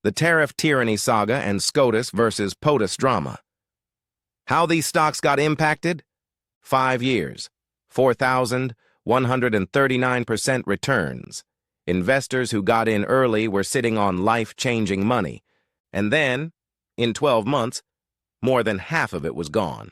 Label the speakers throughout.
Speaker 1: The Tariff Tyranny Saga and SCOTUS versus POTUS drama. How these stocks got impacted? 5 years, 4,139% returns. Investors who got in early were sitting on life-changing money. And then, in 12 months, more than half of it was gone.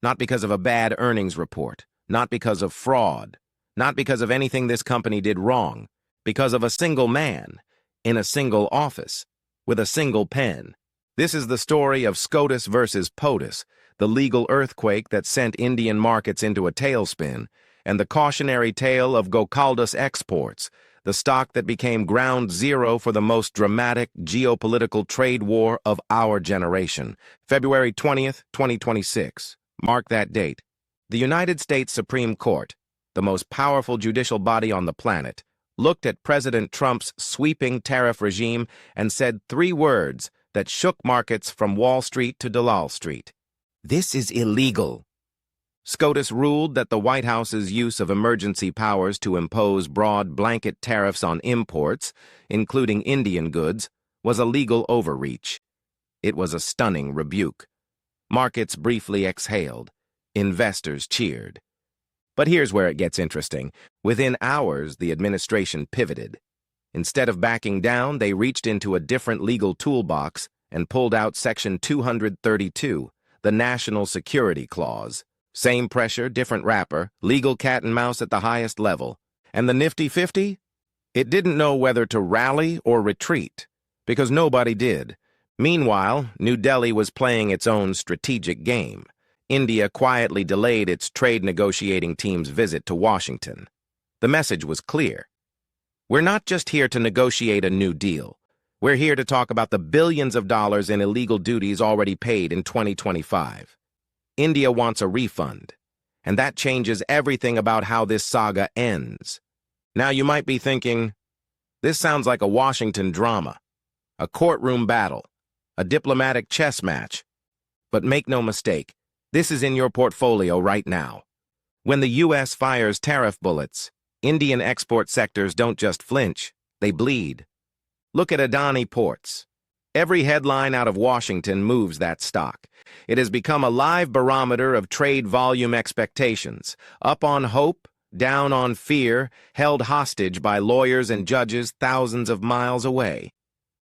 Speaker 1: Not because of a bad earnings report, not because of fraud, not because of anything this company did wrong, because of a single man, in a single office, with a single pen. This is the story of SCOTUS versus POTUS, the legal earthquake that sent Indian markets into a tailspin, and the cautionary tale of Gokaldas exports, the stock that became ground zero for the most dramatic geopolitical trade war of our generation. February 20th, 2026. Mark that date. The United States Supreme Court, the most powerful judicial body on the planet, looked at President Trump's sweeping tariff regime and said 3 words that shook markets from Wall Street to Dalal Street. This is illegal. SCOTUS ruled that the White House's use of emergency powers to impose broad blanket tariffs on imports, including Indian goods, was a legal overreach. It was a stunning rebuke. Markets briefly exhaled. Investors cheered. But here's where it gets interesting. Within hours, the administration pivoted. Instead of backing down, they reached into a different legal toolbox and pulled out Section 232, the National Security Clause. Same pressure, different wrapper, legal cat and mouse at the highest level. And the nifty 50? It didn't know whether to rally or retreat, because nobody did. Meanwhile, New Delhi was playing its own strategic game. India quietly delayed its trade negotiating team's visit to Washington. The message was clear. We're not just here to negotiate a new deal. We're here to talk about the billions of dollars in illegal duties already paid in 2025. India wants a refund, and that changes everything about how this saga ends. Now you might be thinking, this sounds like a Washington drama, a courtroom battle, a diplomatic chess match. But make no mistake, this is in your portfolio right now. When the U.S. fires tariff bullets, Indian export sectors don't just flinch, they bleed. Look at Adani Ports. Every headline out of Washington moves that stock. It has become a live barometer of trade volume expectations, up on hope, down on fear, held hostage by lawyers and judges thousands of miles away.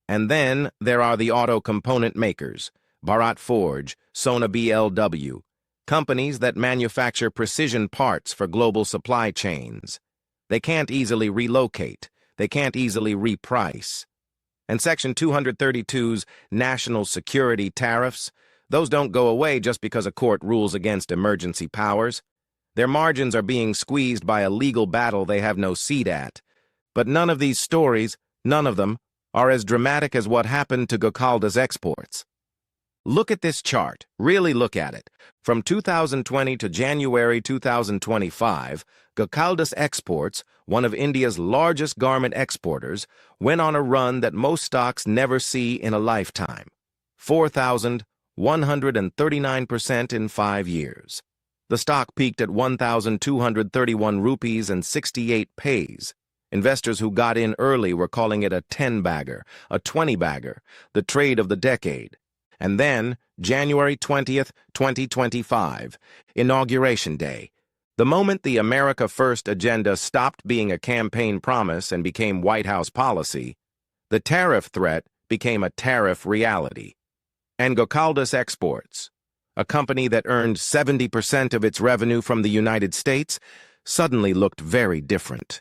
Speaker 1: And then there are the auto component makers, Bharat Forge, Sona BLW, companies that manufacture precision parts for global supply chains. They can't easily relocate. They can't easily reprice. And Section 232's national security tariffs, those don't go away just because a court rules against emergency powers. Their margins are being squeezed by a legal battle they have no seat at. But none of these stories, none of them, are as dramatic as what happened to Gokaldas exports. Look at this chart. Really look at it. From 2020 to January 2025, Gokaldas Exports, one of India's largest garment exporters, went on a run that most stocks never see in a lifetime. 4,139% in 5 years. The stock peaked at 1,231 rupees and 68 paise. Investors who got in early were calling it a 10-bagger, a 20-bagger, the trade of the decade. And then, January 20th, 2025, Inauguration Day. The moment the America First agenda stopped being a campaign promise and became White House policy, the tariff threat became a tariff reality. And Gokaldas Exports, a company that earned 70% of its revenue from the United States, suddenly looked very different.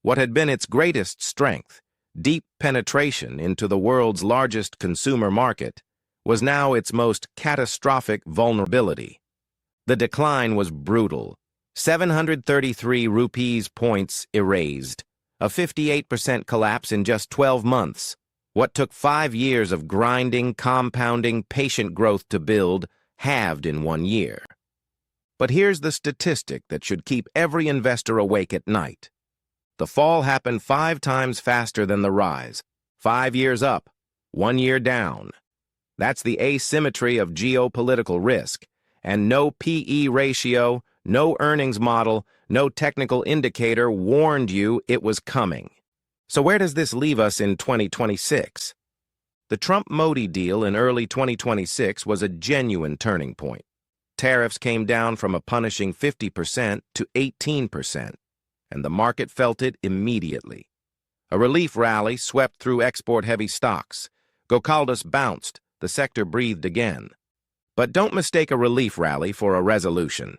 Speaker 1: What had been its greatest strength, deep penetration into the world's largest consumer market, was now its most catastrophic vulnerability. The decline was brutal. 733 rupees points erased, a 58% collapse in just 12 months. What took 5 years of grinding, compounding, patient growth to build, halved in 1 year. But here's the statistic that should keep every investor awake at night. The fall happened 5 times faster than the rise. 5 years up, 1 year down. That's the asymmetry of geopolitical risk, and no PE ratio, no earnings model, no technical indicator warned you it was coming. So where does this leave us in 2026? The Trump-Modi deal in early 2026 was a genuine turning point. Tariffs came down from a punishing 50% to 18%, and the market felt it immediately. A relief rally swept through export-heavy stocks. Gokaldas bounced, the sector breathed again. But don't mistake a relief rally for a resolution.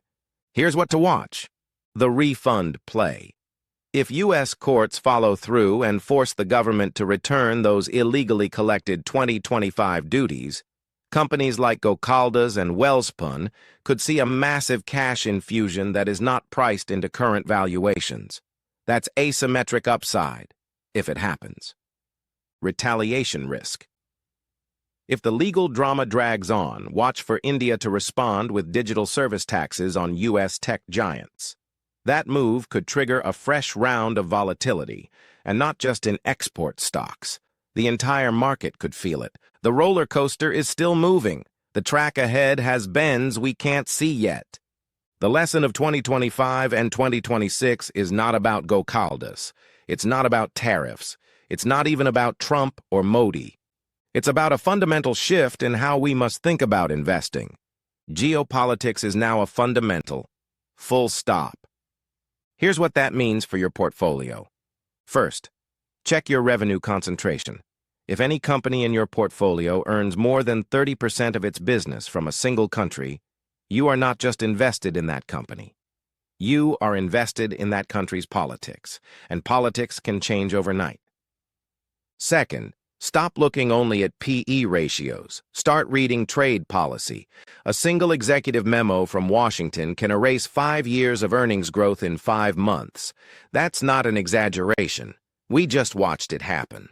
Speaker 1: Here's what to watch. The refund play. If U.S. courts follow through and force the government to return those illegally collected 2025 duties, companies like Gokaldas and Wellspun could see a massive cash infusion that is not priced into current valuations. That's asymmetric upside, if it happens. Retaliation risk. If the legal drama drags on, watch for India to respond with digital service taxes on U.S. tech giants. That move could trigger a fresh round of volatility, and not just in export stocks. The entire market could feel it. The roller coaster is still moving. The track ahead has bends we can't see yet. The lesson of 2025 and 2026 is not about Gokaldas. It's not about tariffs. It's not even about Trump or Modi. It's about a fundamental shift in how we must think about investing. Geopolitics is now a fundamental. Full stop. Here's what that means for your portfolio. First, check your revenue concentration. If any company in your portfolio earns more than 30% of its business from a single country, you are not just invested in that company. You are invested in that country's politics, and politics can change overnight. Second, stop looking only at PE ratios. Start reading trade policy. A single executive memo from Washington can erase 5 years of earnings growth in 5 months. That's not an exaggeration. We just watched it happen.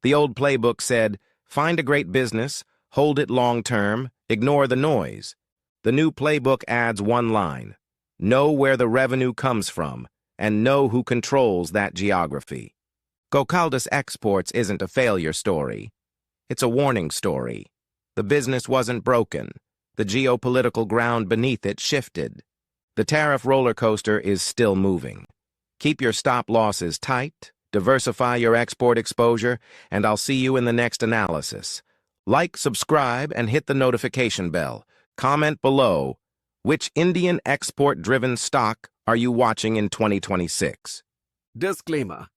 Speaker 1: The old playbook said, find a great business, hold it long-term, ignore the noise. The new playbook adds one line. Know where the revenue comes from, and know who controls that geography. Gokaldas Exports isn't a failure story. It's a warning story. The business wasn't broken. The geopolitical ground beneath it shifted. The tariff roller coaster is still moving. Keep your stop losses tight, diversify your export exposure, and I'll see you in the next analysis. Like, subscribe, and hit the notification bell. Comment below, which Indian export-driven stock are you watching in 2026?
Speaker 2: Disclaimer.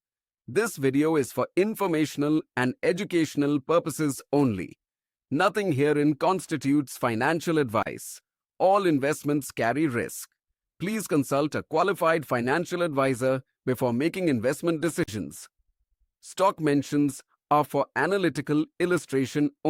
Speaker 2: This video is for informational and educational purposes only. Nothing herein constitutes financial advice. All investments carry risk. Please consult a qualified financial advisor before making investment decisions. Stock mentions are for analytical illustration only.